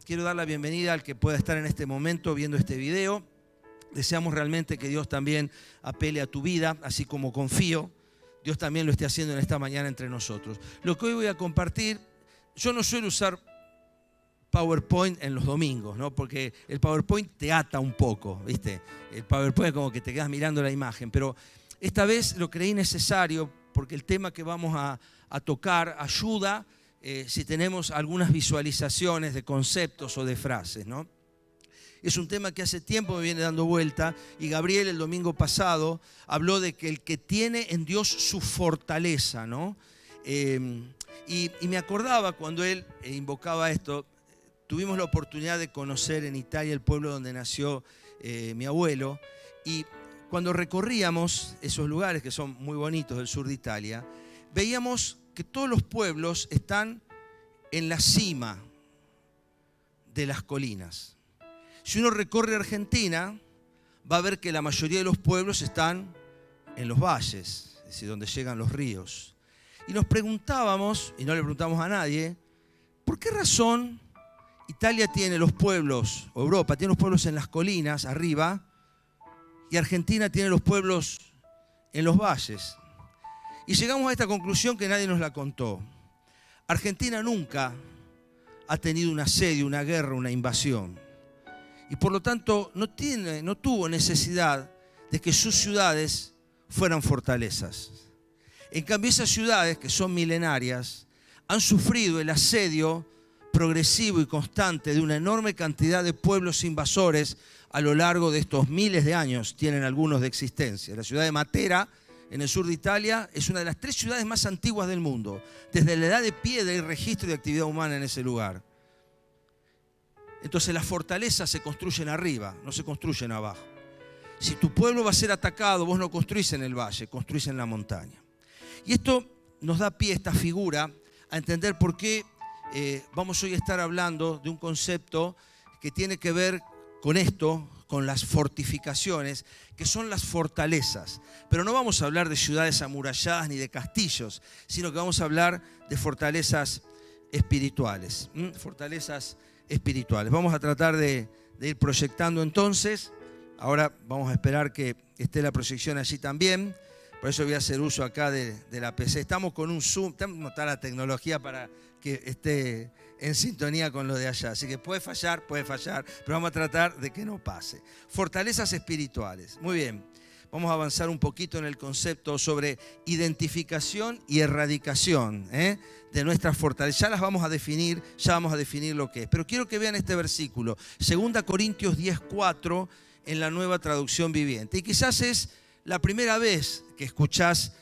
quiero dar la bienvenida al que pueda estar en este momento viendo este video. Deseamos realmente que Dios también apele a tu vida, así como confío, Dios también lo esté haciendo en esta mañana entre nosotros. Lo que hoy voy a compartir, yo no suelo usar PowerPoint en los domingos, ¿no? Porque el PowerPoint te ata un poco, ¿viste? El PowerPoint es como que te quedas mirando la imagen, pero esta vez lo creí necesario porque el tema que vamos a tocar ayuda si tenemos algunas visualizaciones de conceptos o de frases, ¿no? Es un tema que hace tiempo me viene dando vuelta y Gabriel el domingo pasado habló de que el que tiene en Dios su fortaleza, ¿no? Y me acordaba cuando él invocaba esto, tuvimos la oportunidad de conocer en Italia el pueblo donde nació mi abuelo, y cuando recorríamos esos lugares que son muy bonitos del sur de Italia, veíamos que todos los pueblos están en la cima de las colinas. Si uno recorre Argentina, va a ver que la mayoría de los pueblos están en los valles, es decir, donde llegan los ríos. Y nos preguntábamos, y no le preguntamos a nadie, ¿por qué razón Italia tiene los pueblos, o Europa tiene los pueblos en las colinas, arriba, y Argentina tiene los pueblos en los valles? Y llegamos a esta conclusión que nadie nos la contó. Argentina nunca ha tenido un asedio, una guerra, una invasión. Y por lo tanto no tuvo necesidad de que sus ciudades fueran fortalezas. En cambio, esas ciudades, que son milenarias, han sufrido el asedio progresivo y constante de una enorme cantidad de pueblos invasores a lo largo de estos miles de años, tienen algunos de existencia. La ciudad de Matera, en el sur de Italia, es una de las 3 ciudades más antiguas del mundo. Desde la edad de piedra hay registro de actividad humana en ese lugar. Entonces las fortalezas se construyen arriba, no se construyen abajo. Si tu pueblo va a ser atacado, vos no construís en el valle, construís en la montaña. Y esto nos da pie, esta figura, a entender por qué vamos hoy a estar hablando de un concepto que tiene que ver con esto, con las fortificaciones, que son las fortalezas. Pero no vamos a hablar de ciudades amuralladas ni de castillos, sino que vamos a hablar de fortalezas espirituales. Fortalezas espirituales. Vamos a tratar de ir proyectando entonces. Ahora vamos a esperar que esté la proyección allí también. Por eso voy a hacer uso acá de la PC. Estamos con un Zoom, está la tecnología para que esté en sintonía con lo de allá. Así que puede fallar, pero vamos a tratar de que no pase. Fortalezas espirituales. Muy bien. Vamos a avanzar un poquito en el concepto sobre identificación y erradicación de nuestras fortalezas. Ya vamos a definir lo que es. Pero quiero que vean este versículo, 2 Corintios 10:4, en la Nueva Traducción Viviente. Y quizás es la primera vez que escuchás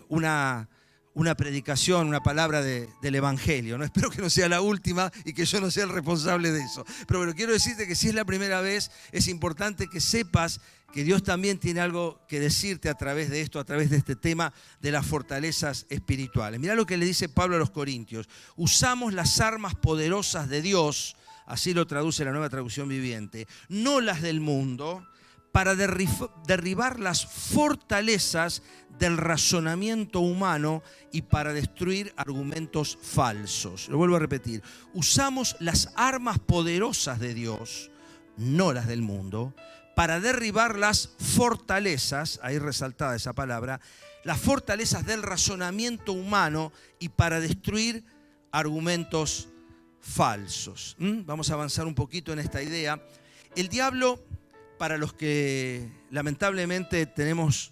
una predicación, una palabra del Evangelio, ¿no? Espero que no sea la última y que yo no sea el responsable de eso. Pero bueno, quiero decirte que si es la primera vez, es importante que sepas que Dios también tiene algo que decirte a través de esto, a través de este tema de las fortalezas espirituales. Mirá lo que le dice Pablo a los Corintios. Usamos las armas poderosas de Dios, así lo traduce la Nueva Traducción Viviente, no las del mundo, para derribar las fortalezas del razonamiento humano y para destruir argumentos falsos. Lo vuelvo a repetir. Usamos las armas poderosas de Dios, no las del mundo, para derribar las fortalezas, ahí resaltada esa palabra, las fortalezas del razonamiento humano y para destruir argumentos falsos. Vamos a avanzar un poquito en esta idea. El diablo, para los que lamentablemente tenemos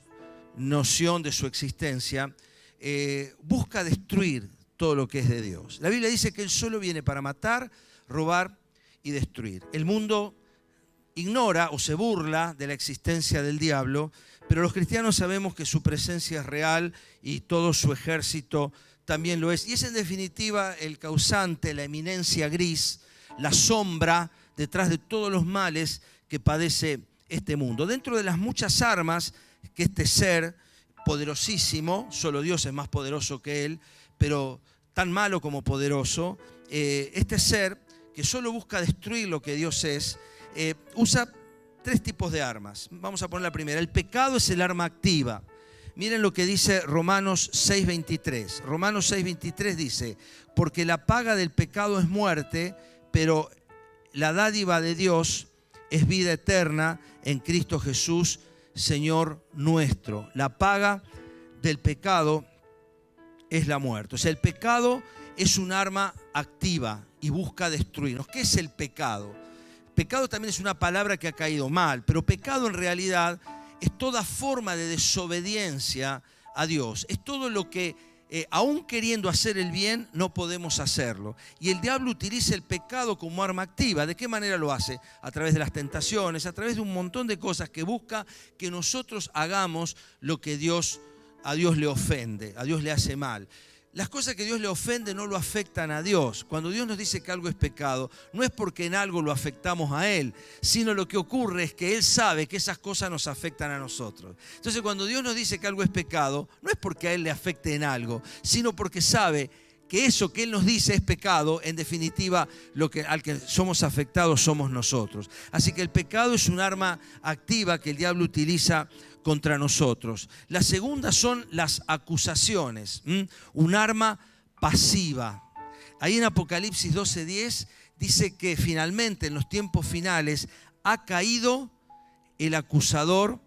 noción de su existencia, busca destruir todo lo que es de Dios. La Biblia dice que Él solo viene para matar, robar y destruir. El mundo ignora o se burla de la existencia del diablo, pero los cristianos sabemos que su presencia es real y todo su ejército también lo es. Y es en definitiva el causante, la eminencia gris, la sombra detrás de todos los males que padece este mundo. Dentro de las muchas armas que este ser poderosísimo, solo Dios es más poderoso que él, pero tan malo como poderoso, este ser que solo busca destruir lo que Dios es, usa 3 tipos de armas. Vamos a poner la primera. El pecado es el arma activa. Miren lo que dice Romanos 6:23. Romanos 6:23 dice: porque la paga del pecado es muerte, pero la dádiva de Dios es vida eterna en Cristo Jesús, Señor nuestro. La paga del pecado es la muerte. O sea, el pecado es un arma activa y busca destruirnos. ¿Qué es el pecado? Pecado también es una palabra que ha caído mal, pero pecado en realidad es toda forma de desobediencia a Dios. Es todo lo que, aún queriendo hacer el bien, no podemos hacerlo. Y el diablo utiliza el pecado como arma activa. ¿De qué manera lo hace? A través de las tentaciones, a través de un montón de cosas que busca que nosotros hagamos lo que a Dios le ofende, a Dios le hace mal. Las cosas que Dios le ofende no lo afectan a Dios. Cuando Dios nos dice que algo es pecado, no es porque en algo lo afectamos a Él, sino lo que ocurre es que Él sabe que esas cosas nos afectan a nosotros. Entonces, cuando Dios nos dice que algo es pecado, no es porque a Él le afecte en algo, sino porque sabe que eso que Él nos dice es pecado, en definitiva, al que somos afectados somos nosotros. Así que el pecado es un arma activa que el diablo utiliza contra nosotros. La segunda son las acusaciones, un arma pasiva. Ahí en Apocalipsis 12:10 dice que finalmente, en los tiempos finales, ha caído el acusador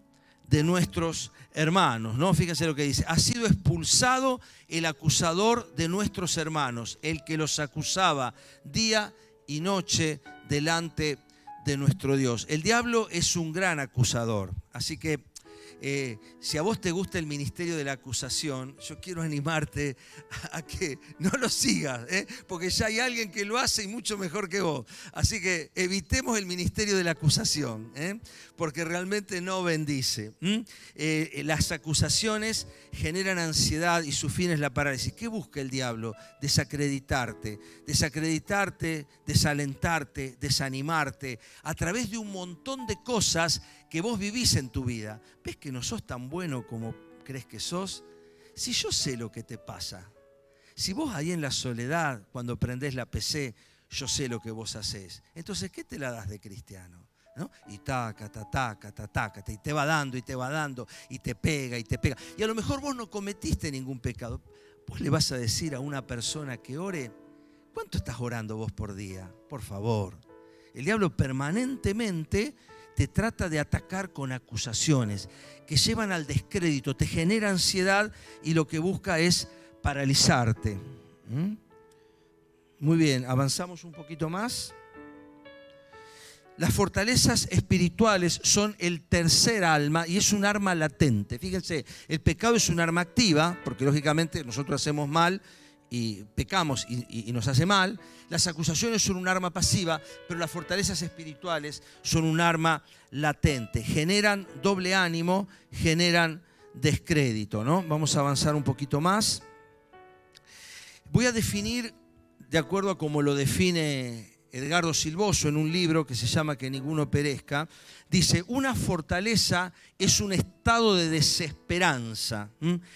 de nuestros hermanos, ¿no? Fíjense lo que dice: ha sido expulsado el acusador de nuestros hermanos, el que los acusaba día y noche delante de nuestro Dios. El diablo es un gran acusador, así que si a vos te gusta el ministerio de la acusación, yo quiero animarte a que no lo sigas, porque ya hay alguien que lo hace y mucho mejor que vos. Así que evitemos el ministerio de la acusación, porque realmente no bendice. Las acusaciones generan ansiedad y su fin es la parálisis. ¿Qué busca el diablo? Desacreditarte, desalentarte, desanimarte, a través de un montón de cosas que vos vivís en tu vida. ¿Ves que no sos tan bueno como crees que sos? Si yo sé lo que te pasa, si vos ahí en la soledad, cuando prendés la PC, yo sé lo que vos hacés, entonces ¿qué te la das de cristiano? ¿No? Y taca, y te va dando, y te pega, y a lo mejor vos no cometiste ningún pecado. Vos le vas a decir a una persona que ore: ¿cuánto estás orando vos por día? Por favor. El diablo permanentemente te trata de atacar con acusaciones que llevan al descrédito, te genera ansiedad y lo que busca es paralizarte. Muy bien, avanzamos un poquito más. Las fortalezas espirituales son el tercer alma y es un arma latente. Fíjense, el pecado es un arma activa, porque lógicamente nosotros hacemos mal y pecamos y nos hace mal. Las acusaciones son un arma pasiva, pero las fortalezas espirituales son un arma latente. Generan doble ánimo, generan descrédito, ¿no? Vamos a avanzar un poquito más. Voy a definir, de acuerdo a cómo lo define Edgardo Silvoso en un libro que se llama Que ninguno perezca, dice: una fortaleza es un estado de desesperanza,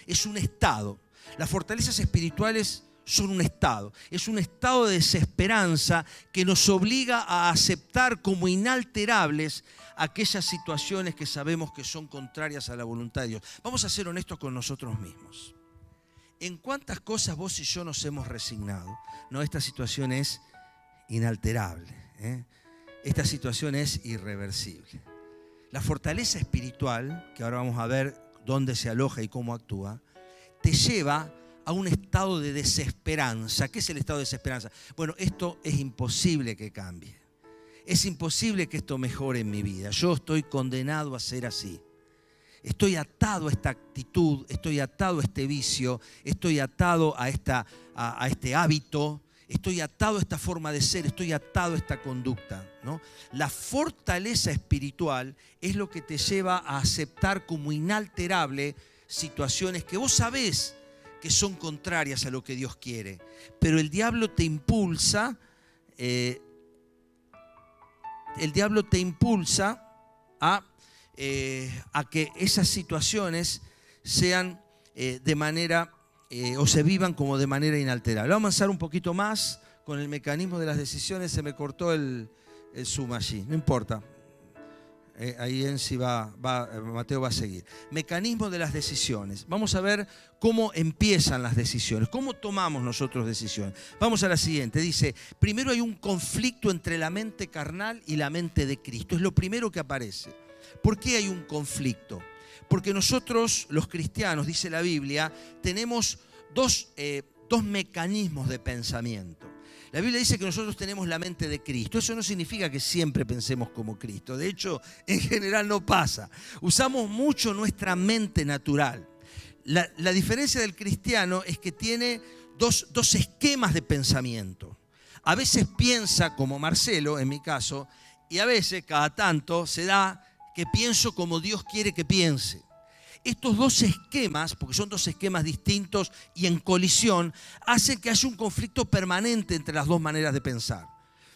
es un estado. Las fortalezas espirituales son un estado, es un estado de desesperanza que nos obliga a aceptar como inalterables aquellas situaciones que sabemos que son contrarias a la voluntad de Dios. Vamos a ser honestos con nosotros mismos. ¿En cuántas cosas vos y yo nos hemos resignado? No, esta situación es inalterable, esta situación es irreversible. La fortaleza espiritual, que ahora vamos a ver dónde se aloja y cómo actúa, te lleva a un estado de desesperanza. ¿Qué es el estado de desesperanza? Bueno, esto es imposible que cambie. Es imposible que esto mejore en mi vida. Yo estoy condenado a ser así. Estoy atado a esta actitud, estoy atado a este vicio, estoy atado a este hábito, estoy atado a esta forma de ser, estoy atado a esta conducta, ¿no? La fortaleza espiritual es lo que te lleva a aceptar como inalterable situaciones que vos sabés que son contrarias a lo que Dios quiere. Pero el diablo te impulsa, a que esas situaciones sean de manera o se vivan como de manera inalterable. Vamos a avanzar un poquito más con el mecanismo de las decisiones. Se me cortó el zoom allí, no importa. Ahí en sí Mateo va a seguir. Mecanismo de las decisiones. Vamos a ver cómo empiezan las decisiones, cómo tomamos nosotros decisiones. Vamos a la siguiente. Dice, primero hay un conflicto entre la mente carnal y la mente de Cristo. Es lo primero que aparece. ¿Por qué hay un conflicto? Porque nosotros, los cristianos, dice la Biblia, tenemos dos mecanismos de pensamiento. La Biblia dice que nosotros tenemos la mente de Cristo. Eso no significa que siempre pensemos como Cristo. De hecho, en general no pasa. Usamos mucho nuestra mente natural. La diferencia del cristiano es que tiene dos esquemas de pensamiento. A veces piensa como Marcelo, en mi caso, y a veces, cada tanto, se da que pienso como Dios quiere que piense. Estos dos esquemas, porque son dos esquemas distintos y en colisión, hacen que haya un conflicto permanente entre las dos maneras de pensar,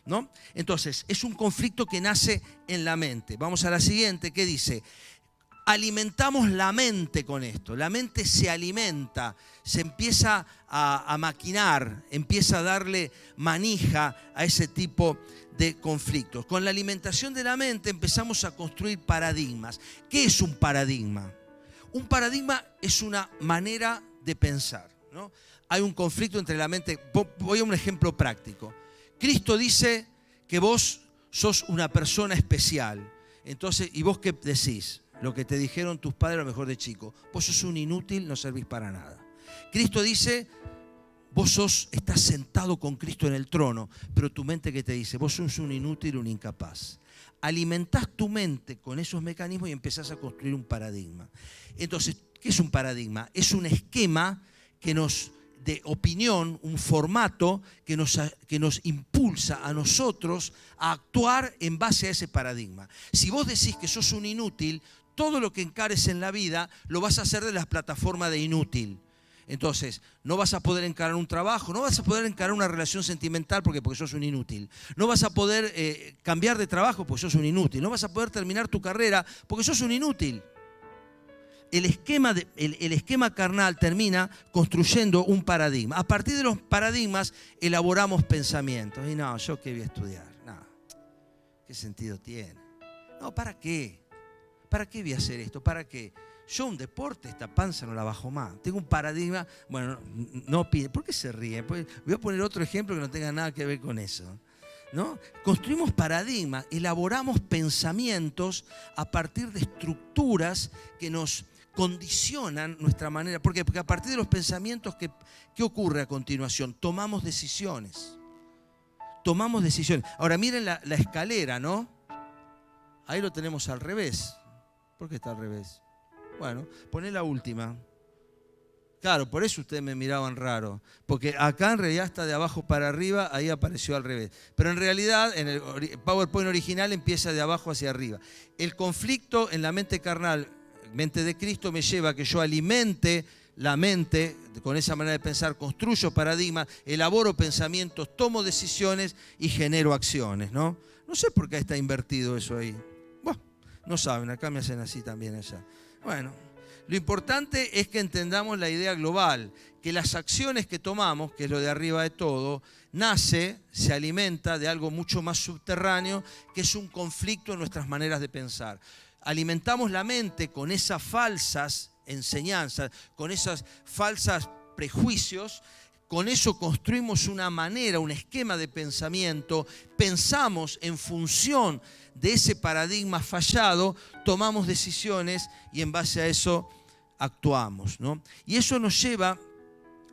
¿no? Entonces, es un conflicto que nace en la mente. Vamos a la siguiente, que dice, alimentamos la mente con esto. La mente se alimenta, se empieza a maquinar, empieza a darle manija a ese tipo de conflictos. Con la alimentación de la mente empezamos a construir paradigmas. ¿Qué es un paradigma? Un paradigma es una manera de pensar, ¿no? Hay un conflicto entre la mente. Voy a un ejemplo práctico. Cristo dice que vos sos una persona especial. Entonces, ¿y vos qué decís? Lo que te dijeron tus padres a lo mejor de chico. Vos sos un inútil, no servís para nada. Cristo dice, estás sentado con Cristo en el trono, pero tu mente que te dice, vos sos un inútil, un incapaz. Alimentás tu mente con esos mecanismos y empezás a construir un paradigma. Entonces, ¿qué es un paradigma? Es un esquema de opinión, un formato que nos impulsa a nosotros a actuar en base a ese paradigma. Si vos decís que sos un inútil, todo lo que encares en la vida lo vas a hacer de la plataforma de inútil. Entonces, no vas a poder encarar un trabajo, no vas a poder encarar una relación sentimental porque sos un inútil. No vas a poder cambiar de trabajo porque sos un inútil. No vas a poder terminar tu carrera porque sos un inútil. El esquema carnal termina construyendo un paradigma. A partir de los paradigmas elaboramos pensamientos. Y no, ¿yo qué voy a estudiar? No, ¿qué sentido tiene? No, ¿para qué? ¿Para qué voy a hacer esto? ¿Para qué? Yo un deporte, esta panza no la bajo más. Tengo un paradigma. Bueno, no pide. ¿Por qué se ríen? Voy a poner otro ejemplo que no tenga nada que ver con eso, ¿no? Construimos paradigmas, elaboramos pensamientos a partir de estructuras que nos condicionan nuestra manera. ¿Por qué? Porque a partir de los pensamientos, ¿qué ocurre a continuación? Tomamos decisiones. Tomamos decisiones. Ahora miren la escalera, ¿no? Ahí lo tenemos al revés. ¿Por qué está al revés? Bueno, poné la última. Claro, por eso ustedes me miraban raro. Porque acá en realidad está de abajo para arriba, ahí apareció al revés. Pero en realidad, en el PowerPoint original empieza de abajo hacia arriba. El conflicto en la mente carnal, mente de Cristo, me lleva a que yo alimente la mente con esa manera de pensar, construyo paradigmas, elaboro pensamientos, tomo decisiones y genero acciones, ¿no? No sé por qué está invertido eso ahí. Bueno, no saben, acá me hacen así también allá. Bueno, lo importante es que entendamos la idea global, que las acciones que tomamos, que es lo de arriba de todo, se alimenta de algo mucho más subterráneo, que es un conflicto en nuestras maneras de pensar. Alimentamos la mente con esas falsas enseñanzas, con esos falsos prejuicios. Con eso construimos una manera, un esquema de pensamiento, pensamos en función de ese paradigma fallado, tomamos decisiones y en base a eso actuamos, ¿no? Y eso nos lleva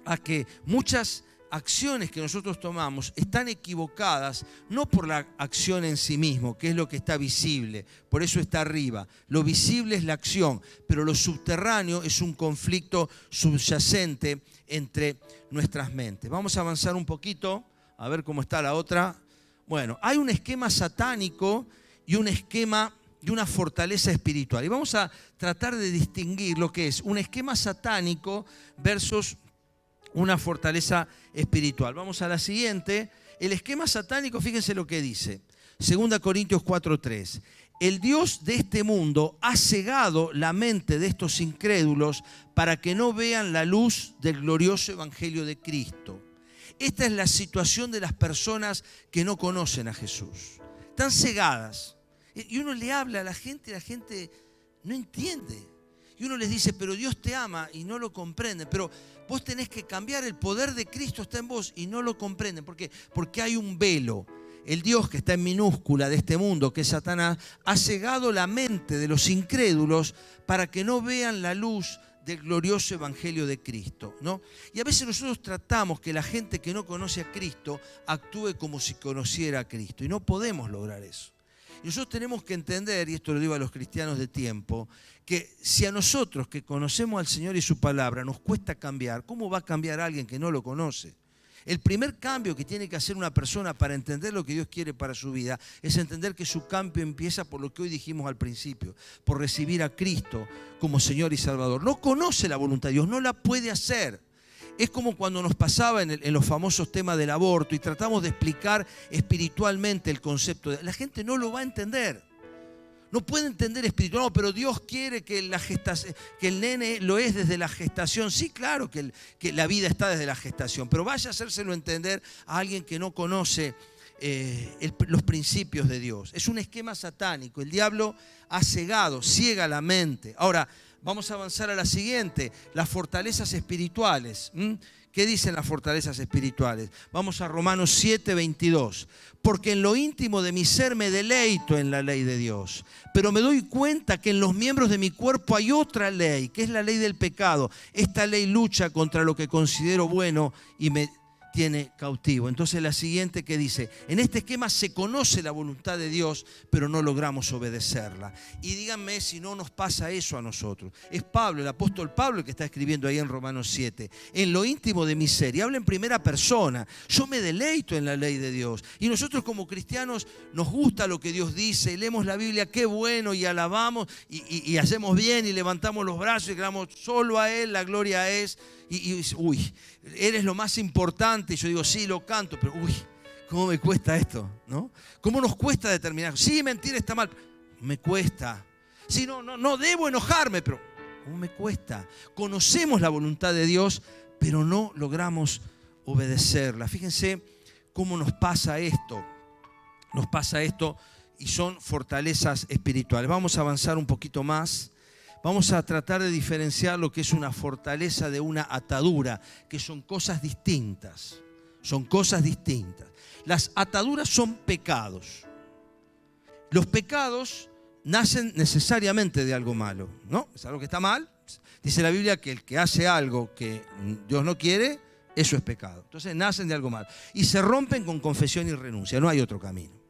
a que muchas acciones que nosotros tomamos están equivocadas, no por la acción en sí mismo, que es lo que está visible, por eso está arriba. Lo visible es la acción, pero lo subterráneo es un conflicto subyacente entre nuestras mentes. Vamos a avanzar un poquito, a ver cómo está la otra. Bueno, hay un esquema satánico y un esquema de una fortaleza espiritual. Y vamos a tratar de distinguir lo que es un esquema satánico versus una fortaleza espiritual. Vamos a la siguiente. El esquema satánico, fíjense lo que dice. 2 Corintios 4:3. El Dios de este mundo ha cegado la mente de estos incrédulos para que no vean la luz del glorioso evangelio de Cristo. Esta es la situación de las personas que no conocen a Jesús. Están cegadas. Y uno le habla a la gente no entiende. Y uno les dice, pero Dios te ama, y no lo comprenden. Pero vos tenés que cambiar, el poder de Cristo está en vos, y no lo comprenden. ¿Por qué? Porque hay un velo. El Dios que está en minúscula de este mundo, que es Satanás, ha cegado la mente de los incrédulos para que no vean la luz del glorioso evangelio de Cristo, ¿no? Y a veces nosotros tratamos que la gente que no conoce a Cristo actúe como si conociera a Cristo, y no podemos lograr eso. Y nosotros tenemos que entender, y esto lo digo a los cristianos de tiempo, que si a nosotros que conocemos al Señor y su palabra nos cuesta cambiar, ¿cómo va a cambiar a alguien que no lo conoce? El primer cambio que tiene que hacer una persona para entender lo que Dios quiere para su vida es entender que su cambio empieza por lo que hoy dijimos al principio, por recibir a Cristo como Señor y Salvador. No conoce la voluntad de Dios, no la puede hacer. Es como cuando nos pasaba en los famosos temas del aborto y tratamos de explicar espiritualmente el concepto. La gente no lo va a entender. No puede entender espiritual, no, pero Dios quiere que el nene lo es desde la gestación. Sí, claro que la vida está desde la gestación, pero vaya a hacérselo entender a alguien que no conoce los principios de Dios. Es un esquema satánico. El diablo ha ciega la mente. Ahora, vamos a avanzar a la siguiente, las fortalezas espirituales. ¿Qué dicen las fortalezas espirituales? Vamos a Romanos 7:22. Porque en lo íntimo de mi ser me deleito en la ley de Dios, pero me doy cuenta que en los miembros de mi cuerpo hay otra ley, que es la ley del pecado. Esta ley lucha contra lo que considero bueno y me tiene cautivo. Entonces la siguiente que dice, en este esquema se conoce la voluntad de Dios, pero no logramos obedecerla. Y díganme si no nos pasa eso a nosotros. Es Pablo, el apóstol Pablo, el que está escribiendo ahí en Romanos 7. En lo íntimo de mi ser, y habla en primera persona, yo me deleito en la ley de Dios. Y nosotros como cristianos nos gusta lo que Dios dice, leemos la Biblia, qué bueno, y alabamos, y hacemos bien, y levantamos los brazos, y clamamos, solo a Él la gloria es. Uy, Él es lo más importante. Y yo digo, sí, lo canto, pero uy, ¿cómo me cuesta esto? ¿No? ¿Cómo nos cuesta determinar? Sí, mentir está mal. Me cuesta. Sí, no debo enojarme, pero ¿cómo me cuesta? Conocemos la voluntad de Dios, pero no logramos obedecerla. Fíjense cómo nos pasa esto. Nos pasa esto y son fortalezas espirituales. Vamos a avanzar un poquito más. Vamos a tratar de diferenciar lo que es una fortaleza de una atadura, que son cosas distintas. Son cosas distintas. Las ataduras son pecados. Los pecados nacen necesariamente de algo malo, ¿no? Es algo que está mal. Dice la Biblia que el que hace algo que Dios no quiere, eso es pecado. Entonces nacen de algo malo. Y se rompen con confesión y renuncia. No hay otro camino.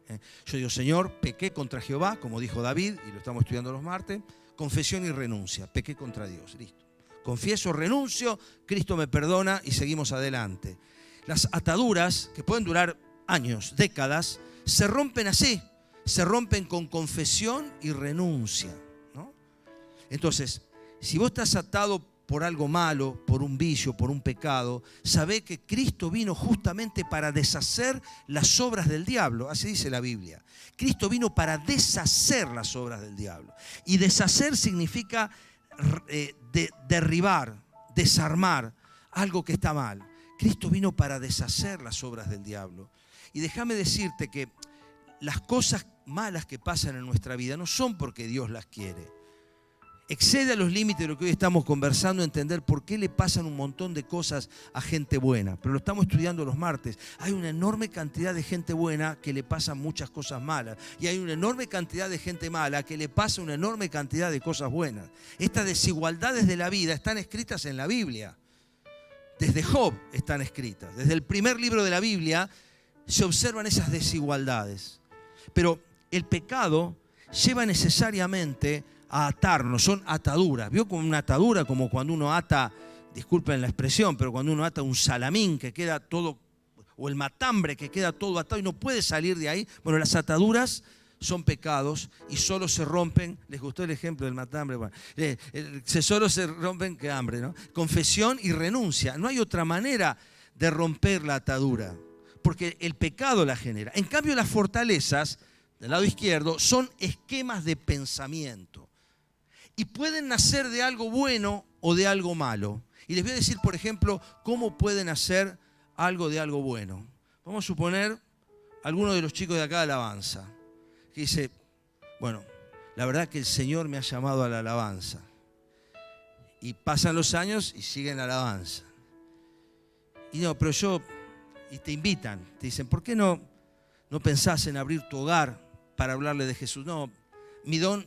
Yo digo, Señor, pequé contra Jehová, como dijo David, y lo estamos estudiando los martes. Confesión y renuncia, pequé contra Dios, listo. Confieso, renuncio, Cristo me perdona y seguimos adelante. Las ataduras, que pueden durar años, décadas, se rompen así, se rompen con confesión y renuncia, ¿no? Entonces, si vos estás atado por algo malo, por un vicio, por un pecado, sabé que Cristo vino justamente para deshacer las obras del diablo, así dice la Biblia. Cristo vino para deshacer las obras del diablo. Y deshacer significa derribar, desarmar algo que está mal. Cristo vino para deshacer las obras del diablo. Y déjame decirte que las cosas malas que pasan en nuestra vida no son porque Dios las quiere. Excede a los límites de lo que hoy estamos conversando, entender por qué le pasan un montón de cosas a gente buena. Pero lo estamos estudiando los martes. Hay una enorme cantidad de gente buena que le pasan muchas cosas malas. Y hay una enorme cantidad de gente mala que le pasa una enorme cantidad de cosas buenas. Estas desigualdades de la vida están escritas en la Biblia. Desde Job están escritas. Desde el primer libro de la Biblia se observan esas desigualdades. Pero el pecado lleva necesariamente a atarnos, son ataduras. ¿Vio como una atadura? Como cuando uno ata, disculpen la expresión, pero cuando uno ata un salamín que queda todo, o el matambre que queda todo atado y no puede salir de ahí. Bueno, las ataduras son pecados y solo se rompen. ¿Les gustó el ejemplo del matambre? Bueno, solo se rompen, qué hambre, ¿no? Confesión y renuncia. No hay otra manera de romper la atadura, porque el pecado la genera. En cambio, las fortalezas, del lado izquierdo, son esquemas de pensamiento. Y pueden nacer de algo bueno o de algo malo. Y les voy a decir, por ejemplo, cómo pueden nacer algo de algo bueno. Vamos a suponer alguno de los chicos de acá de alabanza, que dice, Bueno, la verdad que el Señor me ha llamado a la alabanza. Y pasan los años y siguen la alabanza. Y no, pero y te invitan, te dicen, ¿por qué no pensás en abrir tu hogar para hablarle de Jesús? No, mi don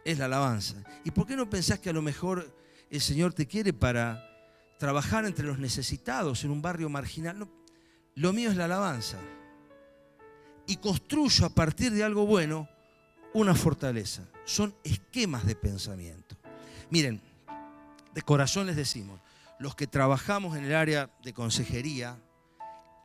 es la alabanza. ¿Y por qué no pensás que a lo mejor el Señor te quiere para trabajar entre los necesitados en un barrio marginal? No, lo mío es la alabanza. Y construyo a partir de algo bueno una fortaleza. Son esquemas de pensamiento. Miren, de corazón les decimos, los que trabajamos en el área de consejería,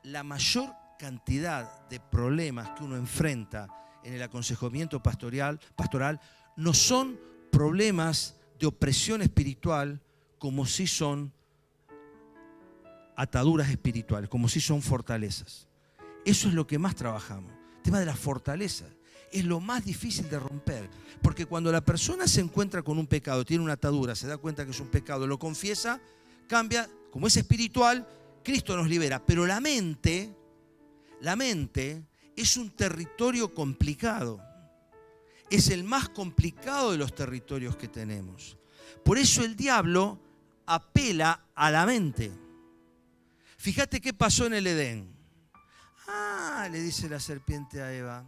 la mayor cantidad de problemas que uno enfrenta en el aconsejamiento pastoral no son problemas de opresión espiritual como si son ataduras espirituales, como si son fortalezas. Eso es lo que más trabajamos. El tema de la fortaleza es lo más difícil de romper, porque cuando la persona se encuentra con un pecado, tiene una atadura, se da cuenta que es un pecado, lo confiesa, cambia, como es espiritual, Cristo nos libera. Pero la mente es un territorio complicado. Es el más complicado de los territorios que tenemos. Por eso el diablo apela a la mente. Fíjate qué pasó en el Edén. Le dice la serpiente a Eva,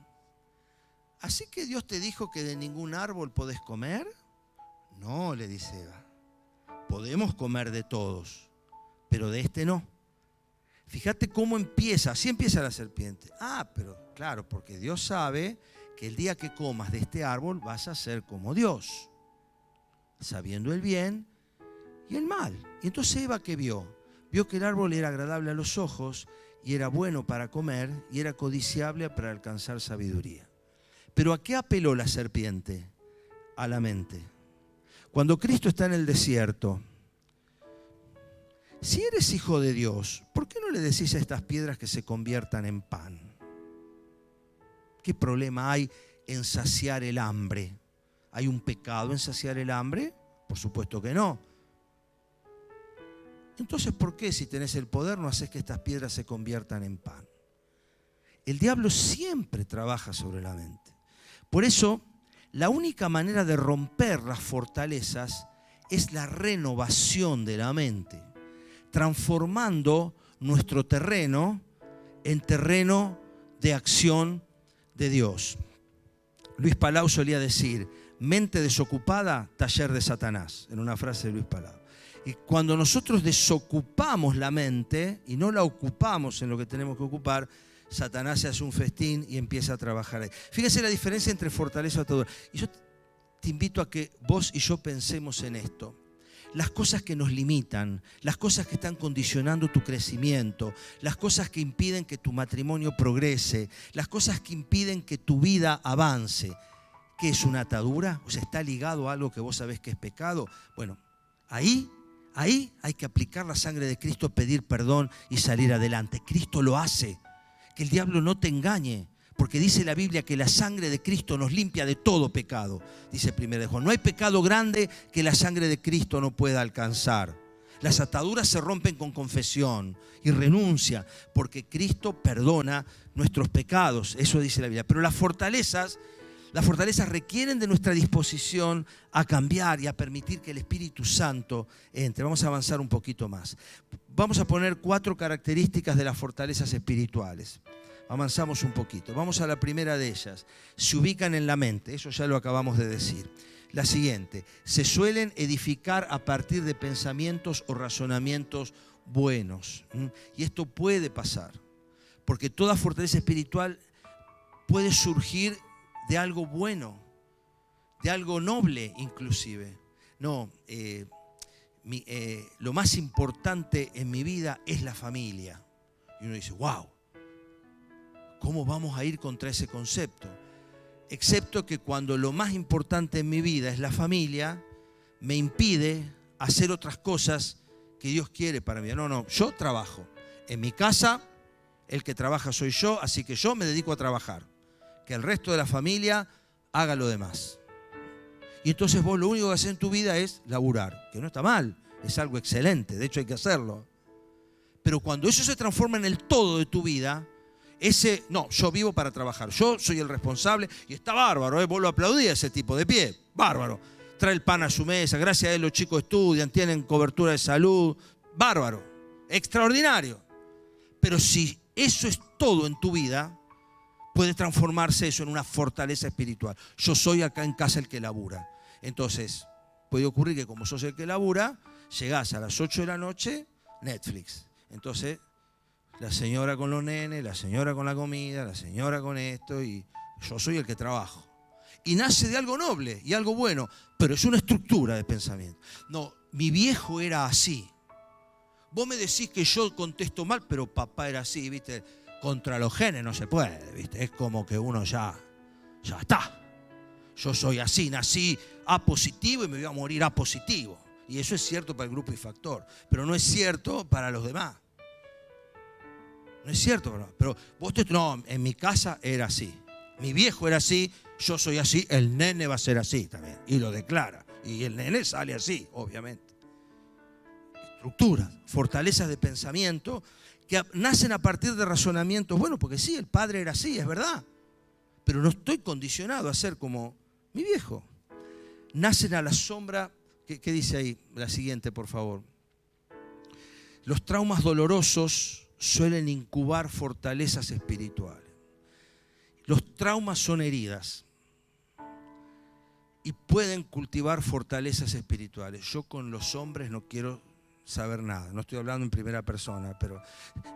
¿así que Dios te dijo que de ningún árbol podés comer? No, le dice Eva, podemos comer de todos, pero de este no. Fíjate cómo empieza, así empieza la serpiente. Pero claro, porque Dios sabe que el día que comas de este árbol vas a ser como Dios, sabiendo el bien y el mal. Y entonces Eva, ¿qué vio? Vio que el árbol era agradable a los ojos y era bueno para comer y era codiciable para alcanzar sabiduría. ¿Pero a qué apeló la serpiente? A la mente. Cuando Cristo está en el desierto, si eres hijo de Dios, ¿por qué no le decís a estas piedras que se conviertan en pan? ¿Qué problema hay en saciar el hambre? ¿Hay un pecado en saciar el hambre? Por supuesto que no. Entonces, ¿por qué si tenés el poder no haces que estas piedras se conviertan en pan? El diablo siempre trabaja sobre la mente. Por eso, la única manera de romper las fortalezas es la renovación de la mente, transformando nuestro terreno en terreno de acción de Dios. Luis Palau solía decir, mente desocupada, taller de Satanás, en una frase de Luis Palau. Y cuando nosotros desocupamos la mente y no la ocupamos en lo que tenemos que ocupar, Satanás se hace un festín y empieza a trabajar ahí. Fíjense la diferencia entre fortaleza y atadura. Y yo te invito a que vos y yo pensemos en esto. Las cosas que nos limitan, las cosas que están condicionando tu crecimiento, las cosas que impiden que tu matrimonio progrese, las cosas que impiden que tu vida avance. ¿Qué es una atadura? O sea, ¿está ligado a algo que vos sabés que es pecado? Bueno, ahí hay que aplicar la sangre de Cristo, pedir perdón y salir adelante. Cristo lo hace. Que el diablo no te engañe, porque dice la Biblia que la sangre de Cristo nos limpia de todo pecado. Dice 1 Juan, no hay pecado grande que la sangre de Cristo no pueda alcanzar. Las ataduras se rompen con confesión y renuncia, porque Cristo perdona nuestros pecados. Eso dice la Biblia. Pero las fortalezas requieren de nuestra disposición a cambiar y a permitir que el Espíritu Santo entre. Vamos a avanzar un poquito más. Vamos a poner 4 características de las fortalezas espirituales. Avanzamos un poquito. Vamos a la primera de ellas. Se ubican en la mente. Eso ya lo acabamos de decir. La siguiente. Se suelen edificar a partir de pensamientos o razonamientos buenos. Y esto puede pasar. Porque toda fortaleza espiritual puede surgir de algo bueno, de algo noble inclusive. No, lo más importante en mi vida es la familia. Y uno dice, wow, ¿cómo vamos a ir contra ese concepto? Excepto que cuando lo más importante en mi vida es la familia, me impide hacer otras cosas que Dios quiere para mí. No, yo trabajo. En mi casa, el que trabaja soy yo, así que yo me dedico a trabajar. Que el resto de la familia haga lo demás. Y entonces vos lo único que haces en tu vida es laburar, que no está mal, es algo excelente, de hecho hay que hacerlo. Pero cuando eso se transforma en el todo de tu vida, No, yo vivo para trabajar, yo soy el responsable y está bárbaro, vos lo aplaudís a ese tipo de pie, bárbaro. Trae el pan a su mesa, gracias a él los chicos estudian, tienen cobertura de salud, bárbaro, extraordinario. Pero si eso es todo en tu vida, puede transformarse eso en una fortaleza espiritual. Yo soy acá en casa el que labura. Entonces, puede ocurrir que como sos el que labura, llegás a las 8 de la noche, Netflix. Entonces, la señora con los nenes, la señora con la comida, la señora con esto, y yo soy el que trabajo. Y nace de algo noble y algo bueno, pero es una estructura de pensamiento. No, mi viejo era así. Vos me decís que yo contesto mal, pero papá era así, ¿viste? Contra los genes no se puede, ¿viste? Es como que uno ya está. Yo soy así, nací A positivo y me voy a morir A positivo. Y eso es cierto para el grupo y factor, pero no es cierto para los demás. No es cierto, pero vos no, en mi casa era así. Mi viejo era así, yo soy así, el nene va a ser así también. Y lo declara. Y el nene sale así, obviamente. Estructuras, fortalezas de pensamiento que nacen a partir de razonamientos. Bueno, porque sí, el padre era así, es verdad. Pero no estoy condicionado a ser como mi viejo. Nacen a la sombra. ¿Qué dice ahí? La siguiente, por favor. Los traumas dolorosos suelen incubar fortalezas espirituales. Los traumas son heridas y pueden cultivar fortalezas espirituales. Yo con los hombres no quiero saber nada. No estoy hablando en primera persona, pero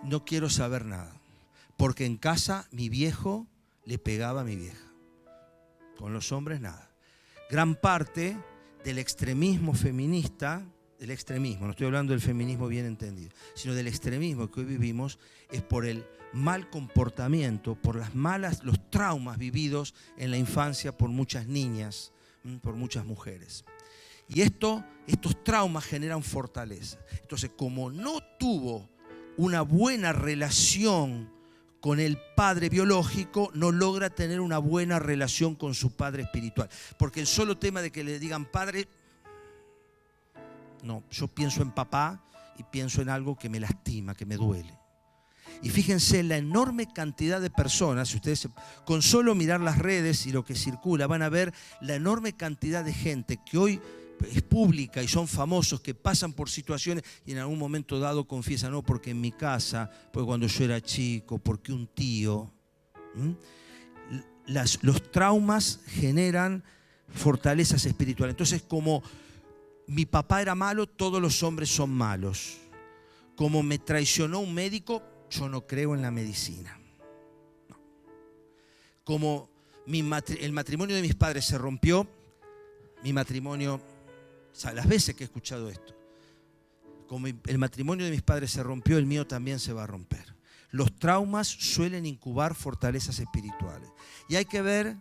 no quiero saber nada. Porque en casa mi viejo le pegaba a mi vieja. Con los hombres nada. Gran parte del extremismo feminista, no estoy hablando del feminismo bien entendido, sino del extremismo que hoy vivimos, es por el mal comportamiento, por los traumas vividos en la infancia por muchas niñas, por muchas mujeres. Y estos traumas generan fortaleza. Entonces, como no tuvo una buena relación con el padre biológico, no logra tener una buena relación con su padre espiritual. Porque el solo tema de que le digan padre, no, yo pienso en papá y pienso en algo que me lastima, que me duele. Y fíjense la enorme cantidad de personas, si ustedes con solo mirar las redes y lo que circula, van a ver la enorme cantidad de gente que hoy es pública y son famosos, que pasan por situaciones y en algún momento dado confiesan, no, porque en mi casa, porque cuando yo era chico, porque un tío. Los traumas generan fortalezas espirituales. Entonces, como mi papá era malo, todos los hombres son malos. Como me traicionó un médico, yo no creo en la medicina. No. Como el matrimonio de mis padres se rompió, mi matrimonio, o sea, las veces que he escuchado esto, como el matrimonio de mis padres se rompió, el mío también se va a romper. Los traumas suelen incubar fortalezas espirituales. Y hay que ver,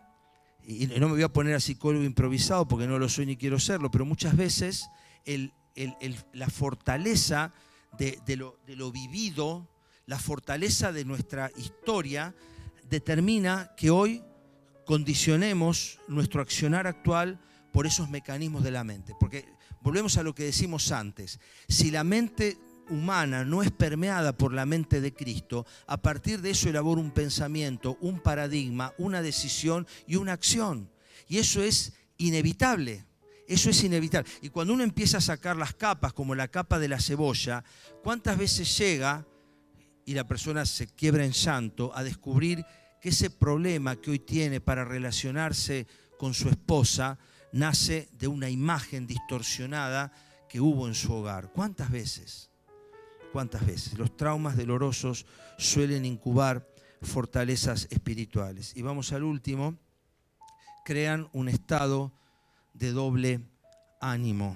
y no me voy a poner a psicólogo improvisado porque no lo soy ni quiero serlo, pero muchas veces la fortaleza de lo vivido, la fortaleza de nuestra historia determina que hoy condicionemos nuestro accionar actual por esos mecanismos de la mente. Porque volvemos a lo que decimos antes, si la mente humana no es permeada por la mente de Cristo, a partir de eso elabora un pensamiento, un paradigma, una decisión y una acción. Y eso es inevitable. Eso es inevitable. Y cuando uno empieza a sacar las capas, como la capa de la cebolla, ¿cuántas veces llega y la persona se quiebra en llanto a descubrir que ese problema que hoy tiene para relacionarse con su esposa nace de una imagen distorsionada que hubo en su hogar? ¿Cuántas veces? ¿Cuántas veces? Los traumas dolorosos suelen incubar fortalezas espirituales. Y vamos al último. Crean un estado de doble ánimo.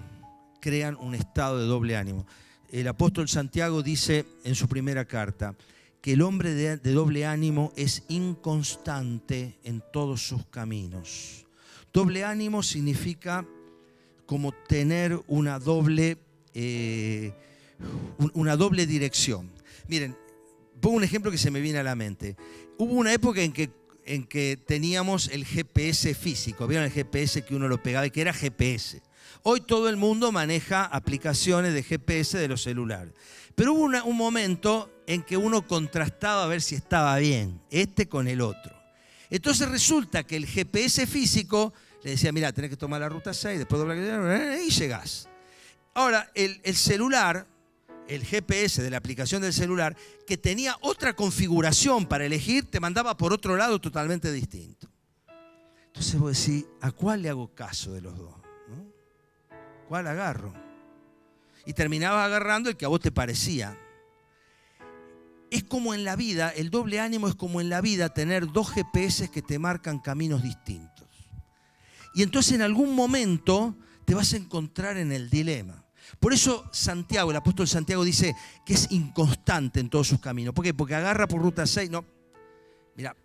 Crean un estado de doble ánimo. El apóstol Santiago dice en su primera carta que el hombre de doble ánimo es inconstante en todos sus caminos. Doble ánimo significa como tener una doble dirección. Miren, pongo un ejemplo que se me viene a la mente. Hubo una época en que teníamos el GPS físico. ¿Vieron el GPS que uno lo pegaba y que era GPS? Hoy todo el mundo maneja aplicaciones de GPS de los celulares. Pero hubo un momento en que uno contrastaba a ver si estaba bien, con el otro. Entonces resulta que el GPS físico le decía, mira, tenés que tomar la ruta 6, después doblar y llegás. Ahora, el celular, el GPS de la aplicación del celular, que tenía otra configuración para elegir, te mandaba por otro lado totalmente distinto. Entonces vos decís, ¿a cuál le hago caso de los dos? ¿No? ¿Cuál agarro? Y terminabas agarrando el que a vos te parecía. Es como en la vida, el doble ánimo es como en la vida tener dos GPS que te marcan caminos distintos. Y entonces en algún momento te vas a encontrar en el dilema. Por eso Santiago, el apóstol Santiago dice que es inconstante en todos sus caminos. ¿Por qué? Porque agarra por ruta 6, no. Mira,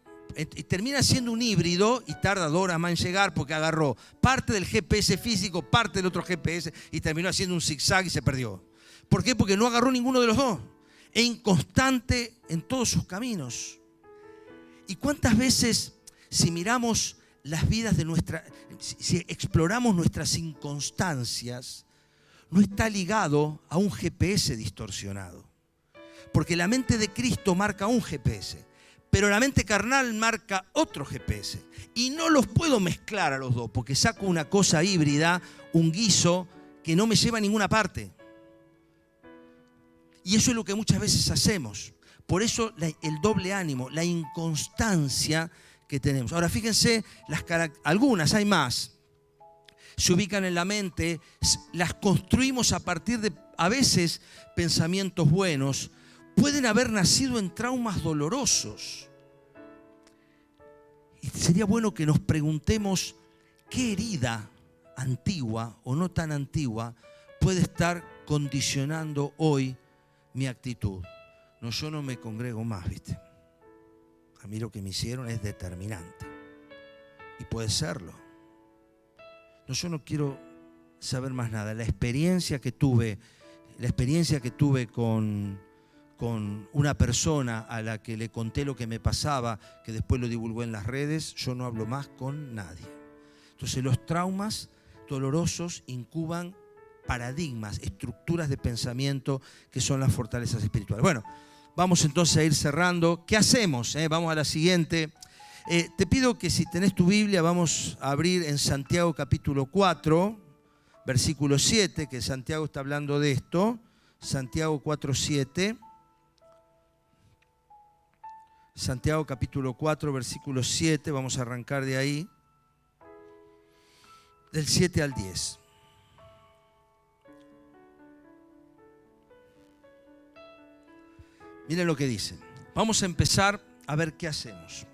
termina siendo un híbrido y tarda 2 horas más en llegar porque agarró parte del GPS físico, parte del otro GPS y terminó haciendo un zigzag y se perdió. ¿Por qué? Porque no agarró ninguno de los dos. Es inconstante en todos sus caminos. ¿Y cuántas veces, si miramos las vidas de si exploramos nuestras inconstancias, no está ligado a un GPS distorsionado? Porque la mente de Cristo marca un GPS, pero la mente carnal marca otro GPS. Y no los puedo mezclar a los dos, porque saco una cosa híbrida, un guiso, que no me lleva a ninguna parte. Y eso es lo que muchas veces hacemos. Por eso el doble ánimo, la inconstancia que tenemos. Ahora fíjense, algunas, hay más, se ubican en la mente, las construimos a partir de, a veces, pensamientos buenos. Pueden haber nacido en traumas dolorosos. Y sería bueno que nos preguntemos qué herida antigua o no tan antigua puede estar condicionando hoy mi actitud. No, yo no me congrego más, ¿viste? A mí lo que me hicieron es determinante. Y puede serlo. No, yo no quiero saber más nada. La experiencia que tuve con una persona a la que le conté lo que me pasaba, que después lo divulgó en las redes, yo no hablo más con nadie. Entonces los traumas dolorosos incuban paradigmas, estructuras de pensamiento que son las fortalezas espirituales. Bueno, vamos entonces a ir cerrando. ¿Qué hacemos? Vamos a la siguiente. Te pido que si tenés tu Biblia, vamos a abrir en Santiago capítulo 4, versículo 7, que Santiago está hablando de esto. Santiago 4, 7. Santiago capítulo 4, versículo 7, vamos a arrancar de ahí, del 7 al 10. Miren lo que dice. Vamos a empezar a ver qué hacemos.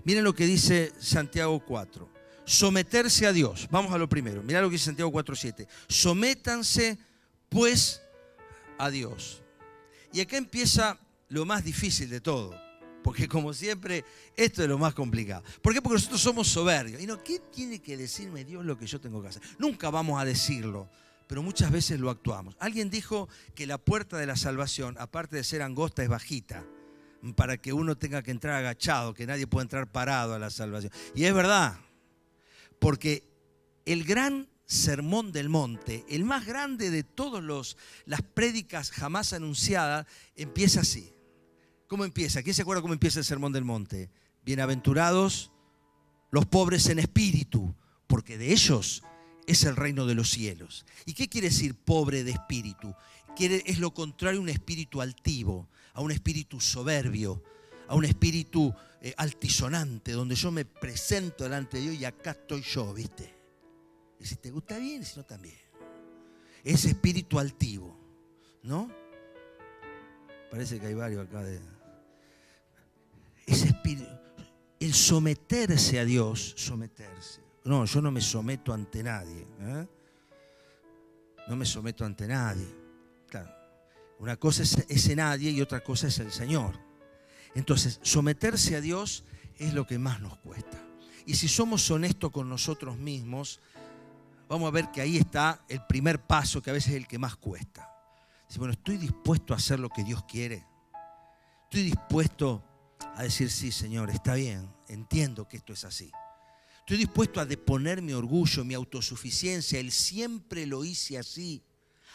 Miren lo que dice Santiago 4. Someterse a Dios. Vamos a lo primero. Mirá lo que dice Santiago 4, 7. Sométanse pues a Dios. Y acá empieza lo más difícil de todo. Porque como siempre, esto es lo más complicado. ¿Por qué? Porque nosotros somos soberbios. Y no, ¿qué tiene que decirme Dios lo que yo tengo que hacer? Nunca vamos a decirlo, pero muchas veces lo actuamos. Alguien dijo que la puerta de la salvación, aparte de ser angosta, es bajita, para que uno tenga que entrar agachado, que nadie pueda entrar parado a la salvación. Y es verdad, porque el gran sermón del monte, el más grande de todas las prédicas jamás anunciadas, empieza así. ¿Cómo empieza? ¿Quién se acuerda cómo empieza el sermón del monte? Bienaventurados los pobres en espíritu, porque de ellos es el reino de los cielos. ¿Y qué quiere decir pobre de espíritu? Es lo contrario a un espíritu altivo, a un espíritu soberbio, a un espíritu altisonante, donde yo me presento delante de Dios y acá estoy yo, ¿viste? Y si te gusta bien, y si no también. Ese espíritu altivo, ¿no? Parece que hay varios acá de... Ese espíritu, el someterse a Dios, someterse. No, yo no me someto ante nadie. No me someto ante nadie. Claro, una cosa es ese nadie y otra cosa es el Señor. Entonces, someterse a Dios es lo que más nos cuesta. Y si somos honestos con nosotros mismos, vamos a ver que ahí está el primer paso, que a veces es el que más cuesta. Dice, bueno, estoy dispuesto a hacer lo que Dios quiere. Estoy dispuesto a decir, sí, Señor, está bien, entiendo que esto es así. Estoy dispuesto a deponer mi orgullo, mi autosuficiencia, el siempre lo hice así.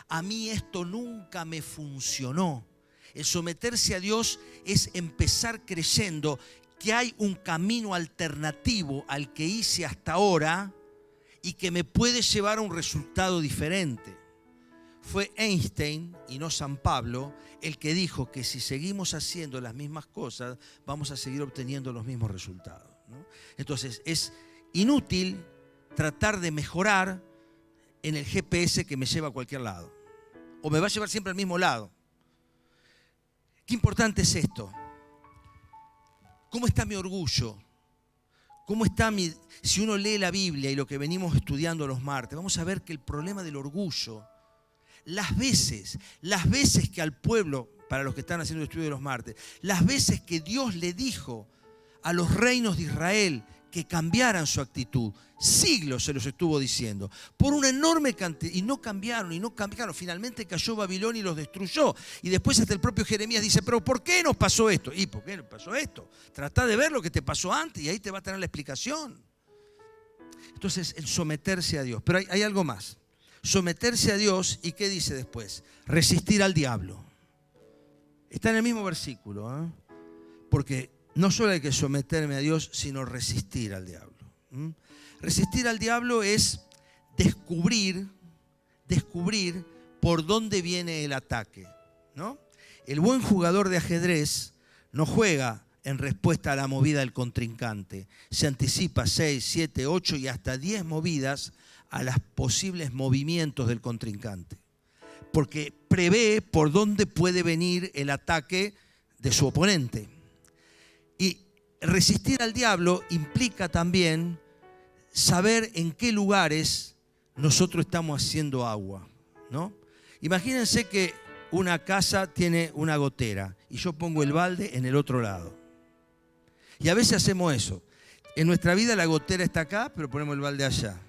A mí esto nunca me funcionó. El someterse a Dios es empezar creyendo que hay un camino alternativo al que hice hasta ahora y que me puede llevar a un resultado diferente. Fue Einstein y no San Pablo el que dijo que si seguimos haciendo las mismas cosas vamos a seguir obteniendo los mismos resultados, ¿no? Entonces es inútil tratar de mejorar en el GPS que me lleva a cualquier lado, o me va a llevar siempre al mismo lado. Qué importante es esto. ¿Cómo está mi orgullo? ¿Cómo está si uno lee la Biblia y lo que venimos estudiando los martes, vamos a ver que el problema del orgullo, las veces que al pueblo, para los que están haciendo el estudio de los martes, las veces que Dios le dijo a los reinos de Israel que cambiaran su actitud, siglos se los estuvo diciendo, por una enorme cantidad, y no cambiaron, finalmente cayó Babilonia y los destruyó, y después hasta el propio Jeremías dice, pero ¿por qué nos pasó esto? ¿Y por qué nos pasó esto? Trata de ver lo que te pasó antes y ahí te va a tener la explicación. Entonces, el someterse a Dios, pero hay algo más. Someterse a Dios, ¿y qué dice después? Resistir al diablo. Está en el mismo versículo, ¿eh? Porque no solo hay que someterme a Dios, sino resistir al diablo. Resistir al diablo es descubrir por dónde viene el ataque, ¿no? El buen jugador de ajedrez no juega en respuesta a la movida del contrincante. Se anticipa 6, 7, 8 y hasta 10 movidas a los posibles movimientos del contrincante, porque prevé por dónde puede venir el ataque de su oponente. Y resistir al diablo implica también saber en qué lugares nosotros estamos haciendo agua, ¿no? Imagínense que una casa tiene una gotera y yo pongo el balde en el otro lado. Y a veces hacemos eso. En nuestra vida la gotera está acá, pero ponemos el balde allá.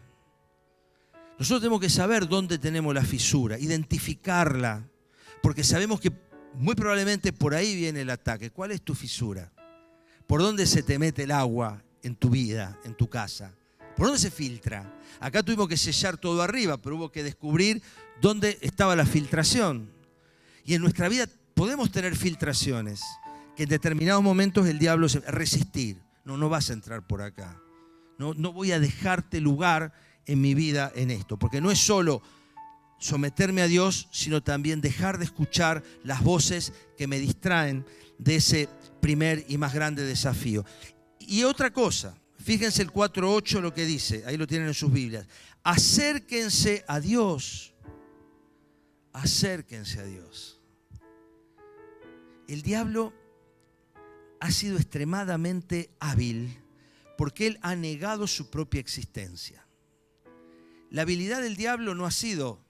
Nosotros tenemos que saber dónde tenemos la fisura, identificarla, porque sabemos que muy probablemente por ahí viene el ataque. ¿Cuál es tu fisura? ¿Por dónde se te mete el agua en tu vida, en tu casa? ¿Por dónde se filtra? Acá tuvimos que sellar todo arriba, pero hubo que descubrir dónde estaba la filtración. Y en nuestra vida podemos tener filtraciones, que en determinados momentos el diablo se resistir. No vas a entrar por acá. No voy a dejarte lugar en mi vida en esto, porque no es solo someterme a Dios, sino también dejar de escuchar las voces que me distraen de ese primer y más grande desafío. Y otra cosa, fíjense el 4.8 lo que dice, ahí lo tienen en sus Biblias. Acérquense a Dios. Acérquense a Dios. El diablo ha sido extremadamente hábil porque él ha negado su propia existencia. La habilidad del diablo no ha sido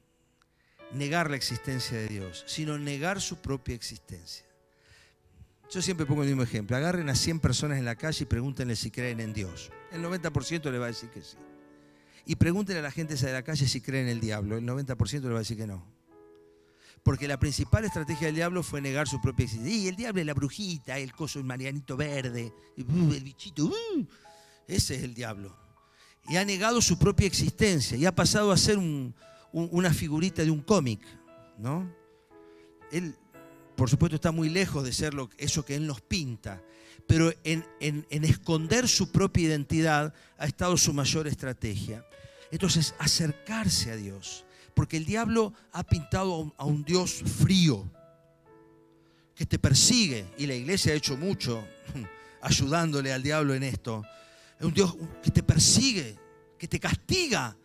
negar la existencia de Dios, sino negar su propia existencia. Yo siempre pongo el mismo ejemplo. Agarren a 100 personas en la calle y pregúntenle si creen en Dios. El 90% le va a decir que sí. Y pregúntenle a la gente esa de la calle si creen en el diablo. El 90% le va a decir que no. Porque la principal estrategia del diablo fue negar su propia existencia. Y el diablo es la brujita, el coso, el marianito verde, el bichito. Ese es el diablo. Y ha negado su propia existencia y ha pasado a ser una figurita de un cómic, ¿no? Él, por supuesto, está muy lejos de ser eso que él nos pinta, pero en esconder su propia identidad ha estado su mayor estrategia. Entonces, acercarse a Dios, porque el diablo ha pintado a un Dios frío, que te persigue, y la iglesia ha hecho mucho ayudándole al diablo en esto. Es un Dios que te persigue, que te castiga,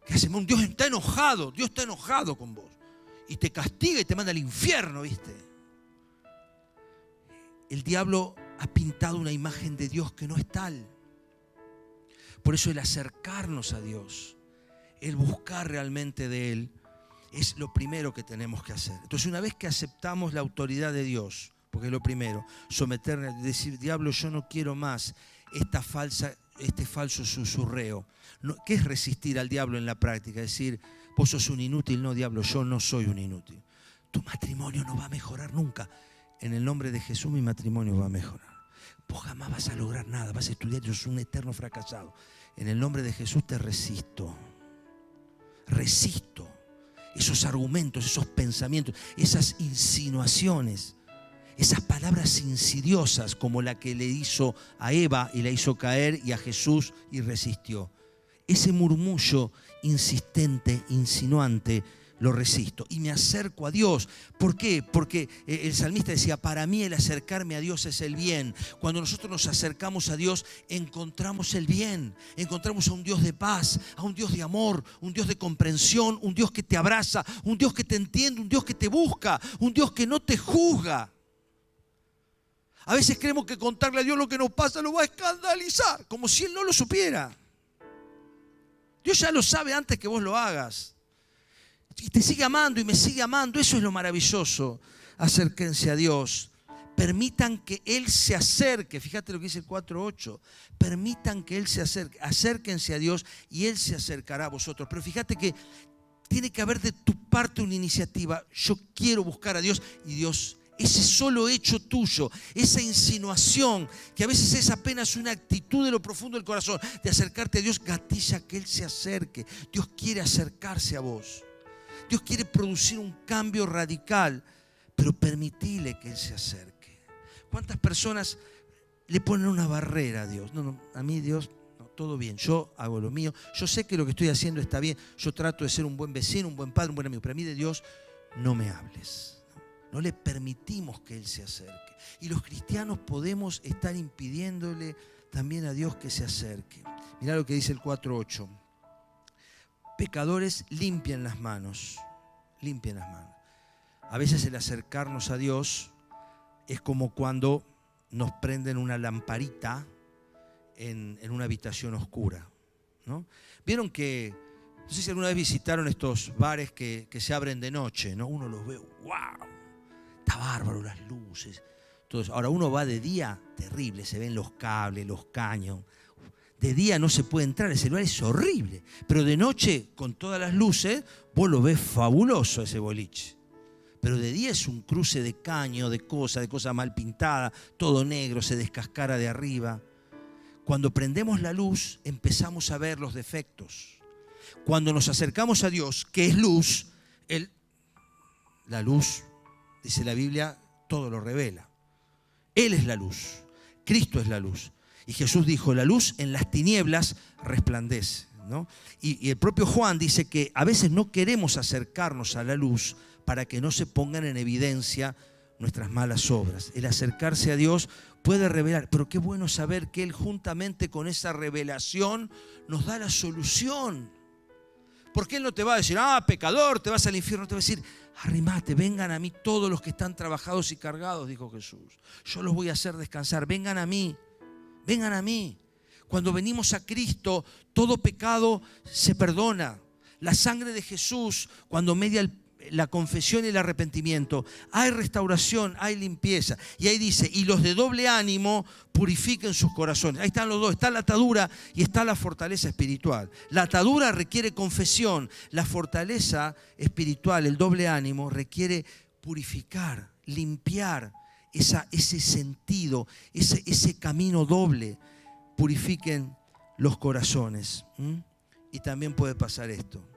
que hace un Dios está enojado con vos. Y te castiga y te manda al infierno, ¿viste? El diablo ha pintado una imagen de Dios que no es tal. Por eso el acercarnos a Dios, el buscar realmente de Él, es lo primero que tenemos que hacer. Entonces, una vez que aceptamos la autoridad de Dios, porque es lo primero, someternos, decir, diablo, yo no quiero más este falso susurreo. ¿Qué es resistir al diablo en la práctica? Decir, vos sos un inútil. No, diablo, yo no soy un inútil. Tu matrimonio no va a mejorar nunca. En el nombre de Jesús mi matrimonio va a mejorar. Vos jamás vas a lograr nada, vas a estudiar, yo soy un eterno fracasado. En el nombre de Jesús te resisto. Resisto. esos argumentos, esos pensamientos, esas insinuaciones, esas palabras insidiosas como la que le hizo a Eva y la hizo caer y a Jesús y resistió. Ese murmullo insistente, insinuante, lo resisto y me acerco a Dios. ¿Por qué? Porque el salmista decía, para mí el acercarme a Dios es el bien. Cuando nosotros nos acercamos a Dios, encontramos el bien. Encontramos a un Dios de paz, a un Dios de amor, un Dios de comprensión, un Dios que te abraza, un Dios que te entiende, un Dios que te busca, un Dios que no te juzga. A veces creemos que contarle a Dios lo que nos pasa lo va a escandalizar, como si Él no lo supiera. Dios ya lo sabe antes que vos lo hagas. Y te sigue amando y me sigue amando. Eso es lo maravilloso. Acérquense a Dios. Permitan que Él se acerque. Fíjate lo que dice el 4:8. Permitan que Él se acerque. Acérquense a Dios y Él se acercará a vosotros. Pero fíjate que tiene que haber de tu parte una iniciativa. Yo quiero buscar a Dios y Dios, ese solo hecho tuyo, esa insinuación que a veces es apenas una actitud de lo profundo del corazón, de acercarte a Dios, gatilla que Él se acerque. Dios quiere acercarse a vos. Dios quiere producir un cambio radical, pero permitile que Él se acerque. ¿Cuántas personas le ponen una barrera a Dios? No, a mí Dios, no, todo bien, yo hago lo mío, yo sé que lo que estoy haciendo está bien, yo trato de ser un buen vecino, un buen padre, un buen amigo, pero a mí de Dios no me hables. No le permitimos que Él se acerque. Y los cristianos podemos estar impidiéndole también a Dios que se acerque. Mirá lo que dice el 4:8. Pecadores, limpien las manos. Limpien las manos. A veces el acercarnos a Dios es como cuando nos prenden una lamparita en una habitación oscura, ¿no? Vieron que, no sé si alguna vez visitaron estos bares que se abren de noche, ¿no? Uno los ve, ¡wow! Está bárbaro, las luces, todo eso. Ahora uno va de día, terrible, se ven los cables, los caños. De día no se puede entrar, ese lugar es horrible. Pero de noche, con todas las luces, vos lo ves fabuloso ese boliche. Pero de día es un cruce de caño, de cosas mal pintadas, todo negro, se descascara de arriba. Cuando prendemos la luz, empezamos a ver los defectos. Cuando nos acercamos a Dios, que es luz, la luz, dice la Biblia, todo lo revela. Él es la luz, Cristo es la luz. Y Jesús dijo, la luz en las tinieblas resplandece, ¿no? Y el propio Juan dice que a veces no queremos acercarnos a la luz para que no se pongan en evidencia nuestras malas obras. El acercarse a Dios puede revelar, pero qué bueno saber que Él juntamente con esa revelación nos da la solución. Porque Él no te va a decir, pecador, te vas al infierno. Te va a decir, arrimate, vengan a mí todos los que están trabajados y cargados, dijo Jesús. Yo los voy a hacer descansar, vengan a mí. Vengan a mí. Cuando venimos a Cristo, todo pecado se perdona. La sangre de Jesús, cuando media la confesión y el arrepentimiento, hay restauración, hay limpieza. Y ahí dice, y los de doble ánimo purifiquen sus corazones. Ahí están los dos, está la atadura y está la fortaleza espiritual. La atadura requiere confesión, la fortaleza espiritual, el doble ánimo, requiere purificar, limpiar ese sentido, ese camino doble. Purifiquen los corazones. Y también puede pasar esto.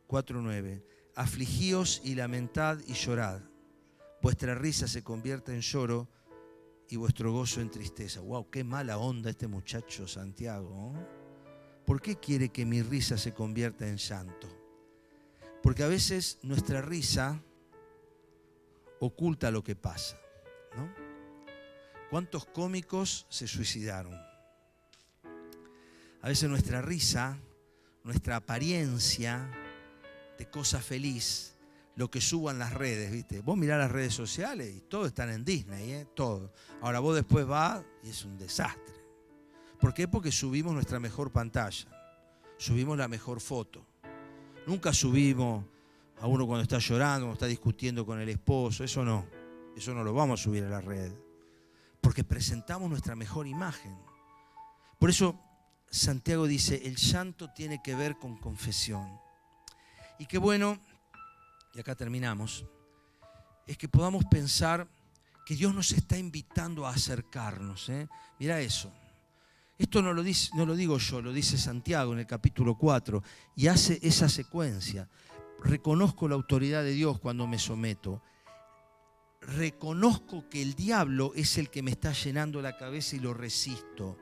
4:9. Afligíos y lamentad y llorad. Vuestra risa se convierte en lloro y vuestro gozo en tristeza. Wow, qué mala onda este muchacho Santiago, ¿eh? ¿Por qué quiere que mi risa se convierta en llanto? Porque a veces nuestra risa oculta lo que pasa, ¿no? ¿Cuántos cómicos se suicidaron? A veces nuestra risa, nuestra apariencia de cosa feliz, lo que suban las redes, ¿viste? Vos mirás las redes sociales y todos están en Disney, ¿eh? Todo. Ahora vos después vas y es un desastre. ¿Por qué? Porque subimos nuestra mejor pantalla, subimos la mejor foto. Nunca subimos a uno cuando está llorando, cuando está discutiendo con el esposo, eso no lo vamos a subir a la red, porque presentamos nuestra mejor imagen. Por eso Santiago dice, el llanto tiene que ver con confesión. Y qué bueno, y acá terminamos, es que podamos pensar que Dios nos está invitando a acercarnos, ¿eh? Mira eso. Esto no lo digo yo, lo dice Santiago en el capítulo 4 y hace esa secuencia. reconozco la autoridad de Dios cuando me someto. Reconozco que el diablo es el que me está llenando la cabeza y lo resisto.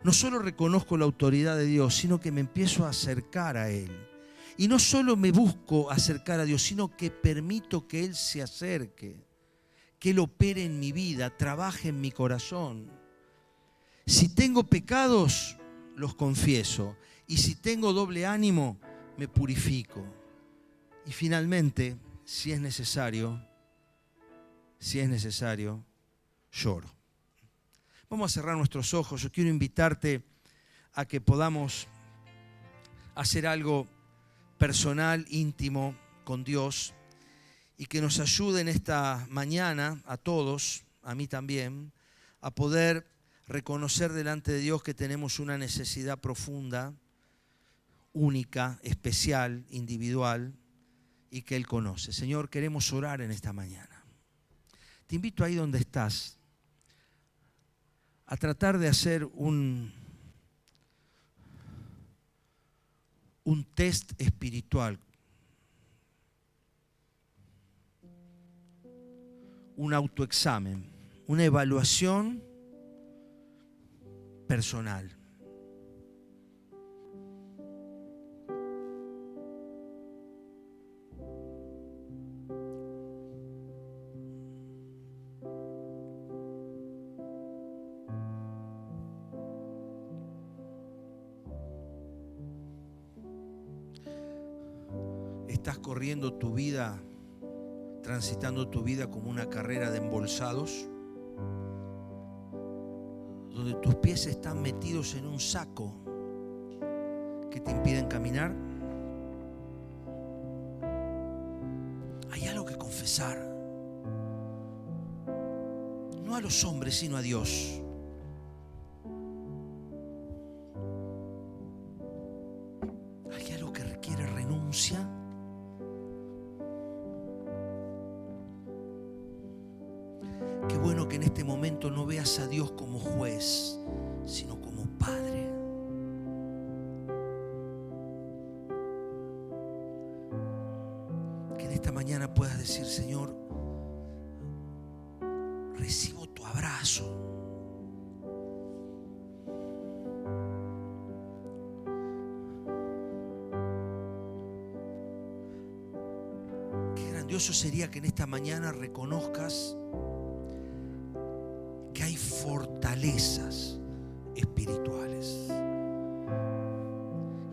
No solo reconozco la autoridad de Dios, sino que me empiezo a acercar a Él. Y no solo me busco acercar a Dios, sino que permito que Él se acerque, que Él opere en mi vida, trabaje en mi corazón. Si tengo pecados, los confieso. Y si tengo doble ánimo, me purifico. Y finalmente, si es necesario, lloro. Vamos a cerrar nuestros ojos. Yo quiero invitarte a que podamos hacer algo personal, íntimo con Dios y que nos ayude en esta mañana a todos, a mí también, a poder reconocer delante de Dios que tenemos una necesidad profunda, única, especial, individual y que Él conoce. Señor, queremos orar en esta mañana. Te invito ahí donde estás a tratar de hacer un test espiritual, un autoexamen, una evaluación personal. Estás corriendo tu vida, transitando tu vida como una carrera de embolsados, donde tus pies están metidos en un saco que te impiden caminar. Hay algo que confesar, no a los hombres, sino a Dios. Hay algo que requiere renuncia. Qué bueno que en este momento no veas a Dios como juez, sino como Padre. Que en esta mañana puedas decir: Señor, recibo tu abrazo. Qué grandioso sería que en esta mañana reconozcas que hay fortalezas espirituales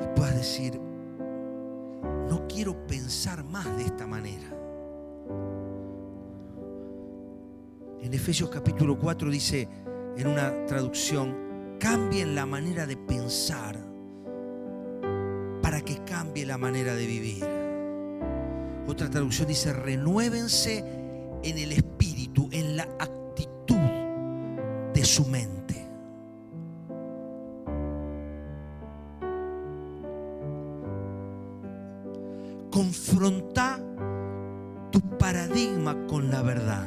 y puedas decir: no quiero pensar más de esta manera. En Efesios capítulo 4 dice en una traducción: cambien la manera de pensar para que cambie la manera de vivir. Otra traducción dice: renuévense en el espíritu, en la actitud de su mente. Confronta tu paradigma con la verdad.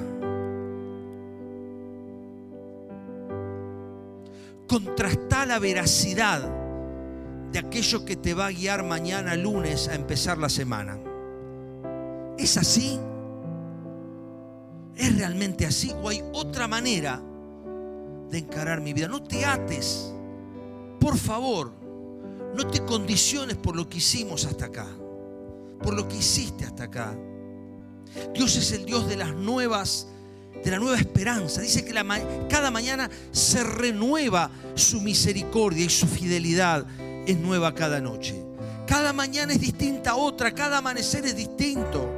Contrasta la veracidad de aquello que te va a guiar mañana lunes a empezar la semana. ¿Es así? ¿Es realmente así? ¿O hay otra manera de encarar mi vida? No te ates, por favor, no te condiciones por lo que hicimos hasta acá, por lo que hiciste hasta acá. Dios es el Dios de las nuevas, de la nueva esperanza. Dice que cada mañana se renueva su misericordia y su fidelidad es nueva cada noche. Cada mañana es distinta a otra, cada amanecer es distinto.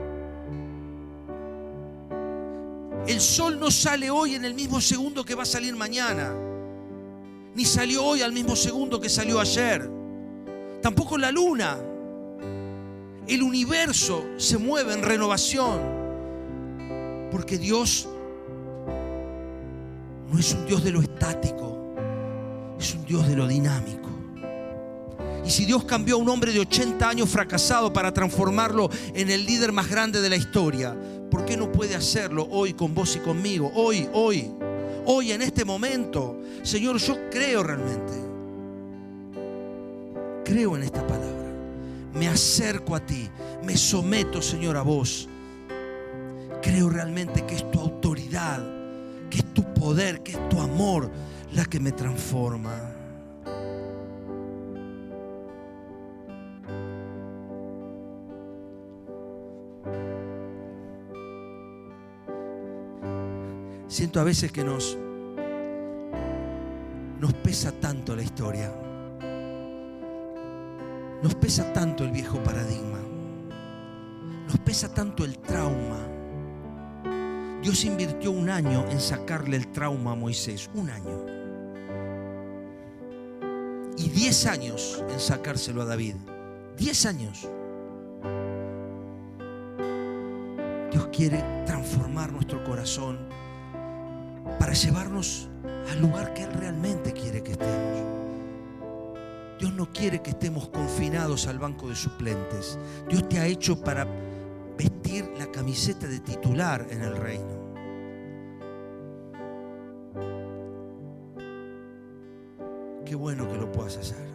El sol no sale hoy en el mismo segundo que va a salir mañana, ni salió hoy al mismo segundo que salió ayer. Tampoco la luna. El universo se mueve en renovación, porque Dios no es un Dios de lo estático, es un Dios de lo dinámico. Y si Dios cambió a un hombre de 80 años fracasado para transformarlo en el líder más grande de la historia, ¿por qué no puede hacerlo hoy con vos y conmigo? Hoy, en este momento. Señor, yo creo realmente. Creo en esta palabra. me acerco a ti, me someto, Señor, a vos. Creo realmente que es tu autoridad, que es tu poder, que es tu amor la que me transforma. Siento a veces que nos pesa tanto la historia. Nos pesa tanto el viejo paradigma. Nos pesa tanto el trauma. Dios invirtió 1 año en sacarle el trauma a Moisés. 1 año. Y 10 años en sacárselo a David. 10 años. Dios quiere transformar nuestro corazón para llevarnos al lugar que Él realmente quiere que estemos. Dios no quiere que estemos confinados al banco de suplentes. Dios te ha hecho para vestir la camiseta de titular en el reino. Qué bueno que lo puedas hacer.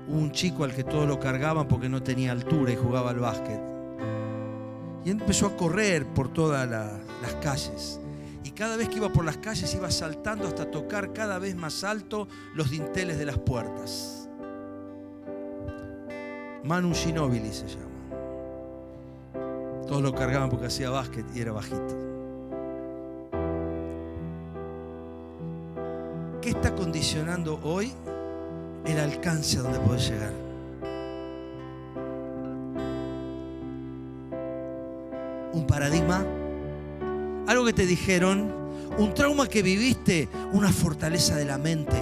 Hubo un chico al que todos lo cargaban porque no tenía altura y jugaba al básquet. Y empezó a correr por todas las calles. Y cada vez que iba por las calles iba saltando hasta tocar cada vez más alto los dinteles de las puertas. Manu Ginóbili se llama. Todos lo cargaban porque hacía básquet y era bajito. ¿Qué está condicionando hoy el alcance a donde podés llegar? Un paradigma, algo que te dijeron, un trauma que viviste, una fortaleza de la mente.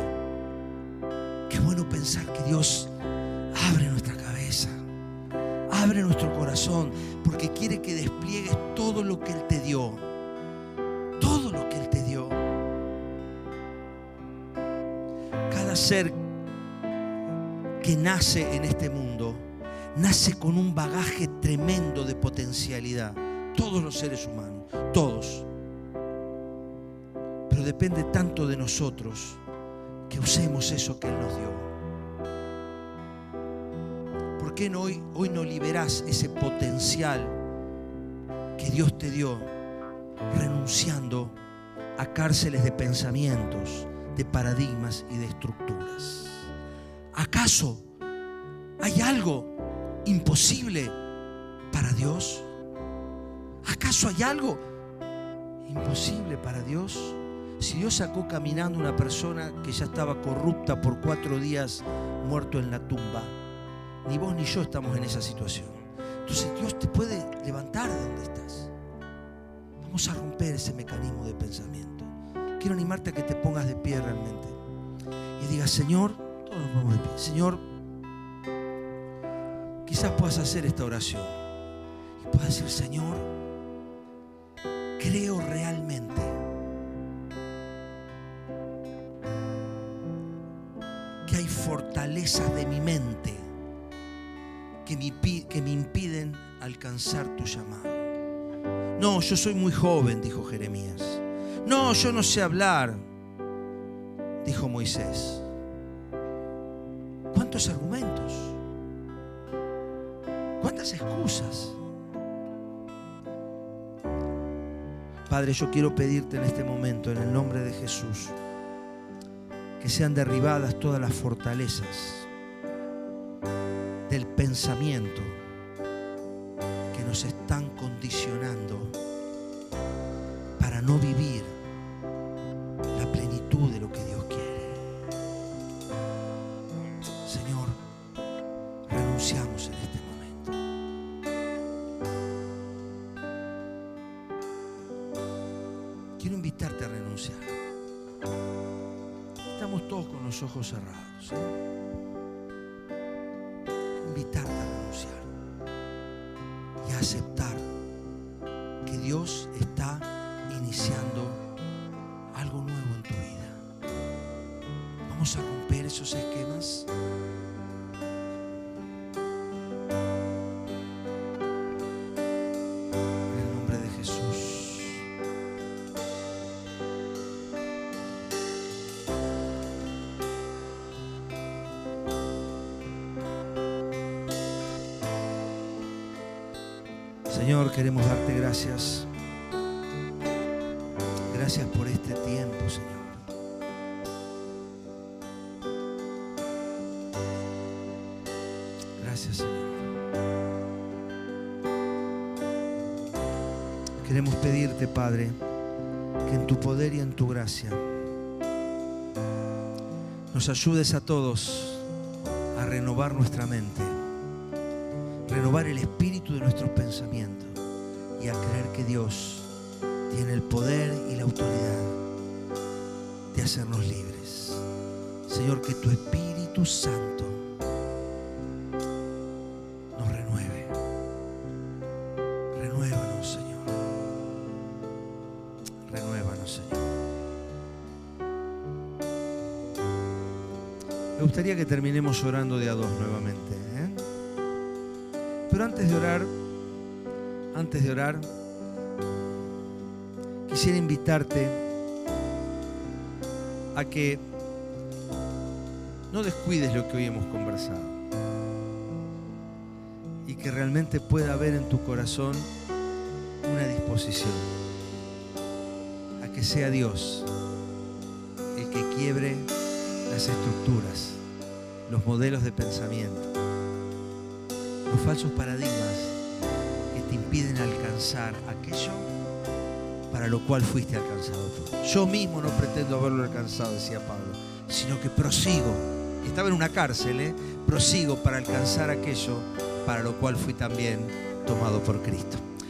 Qué bueno pensar que Dios abre nuestra cabeza, abre nuestro corazón, porque quiere que despliegues todo lo que Él te dio. Todo lo que Él te dio. Cada ser que nace en este mundo nace con un bagaje tremendo de potencialidad. Todos los seres humanos, todos. Pero depende tanto de nosotros que usemos eso que Él nos dio. ¿Por qué no hoy no liberás ese potencial que Dios te dio, renunciando a cárceles de pensamientos, de paradigmas y de estructuras? ¿Acaso hay algo imposible para Dios? ¿Acaso hay algo imposible para Dios? Si Dios sacó caminando una persona que ya estaba corrupta por 4 días, muerto en la tumba, ni vos ni yo estamos en esa situación. Entonces Dios te puede levantar de donde estás. Vamos a romper ese mecanismo de pensamiento. Quiero animarte a que te pongas de pie realmente y digas: Señor, todos nos ponemos de pie. Señor, quizás puedas hacer esta oración y puedas decir: Señor, creo realmente que hay fortalezas de mi mente que me impiden alcanzar tu llamado. No, yo soy muy joven, dijo Jeremías. No, yo no sé hablar, dijo Moisés. ¿Cuántos argumentos? ¿Cuántas excusas? Padre, yo quiero pedirte en este momento, en el nombre de Jesús, que sean derribadas todas las fortalezas del pensamiento que nos están condicionando para no vivir la plenitud de lo que Dios quiere. Señor, renunciamos en este momento. Quiero invitarte a renunciar. Estamos todos con los ojos cerrados, invitarte a renunciar y a aceptar que Dios está iniciando algo nuevo en tu vida. Vamos a romper esos esquemas. En el nombre de Jesús. Señor, queremos darte gracias. Gracias por este tiempo, Señor. Gracias, Señor. Queremos pedirte, Padre, que en tu poder y en tu gracia nos ayudes a todos a renovar nuestra mente, renovar el espíritu de nuestros pensamientos y a creer que Dios tiene el poder y la autoridad de hacernos libres. Señor, que tu Espíritu Santo nos renueve. Renuévanos, Señor. Renuévanos, Señor. Me gustaría que terminemos orando de a dos nuevamente, Pero antes de orar, quisiera invitarte a que no descuides lo que hoy hemos conversado y que realmente pueda haber en tu corazón una disposición a que sea Dios el que quiebre las estructuras, los modelos de pensamiento, los falsos paradigmas que te impiden alcanzar aquello para lo cual fuiste alcanzado tú. Yo mismo no pretendo haberlo alcanzado, decía Pablo, sino que prosigo. Estaba en una cárcel, prosigo para alcanzar aquello para lo cual fui también tomado por Cristo.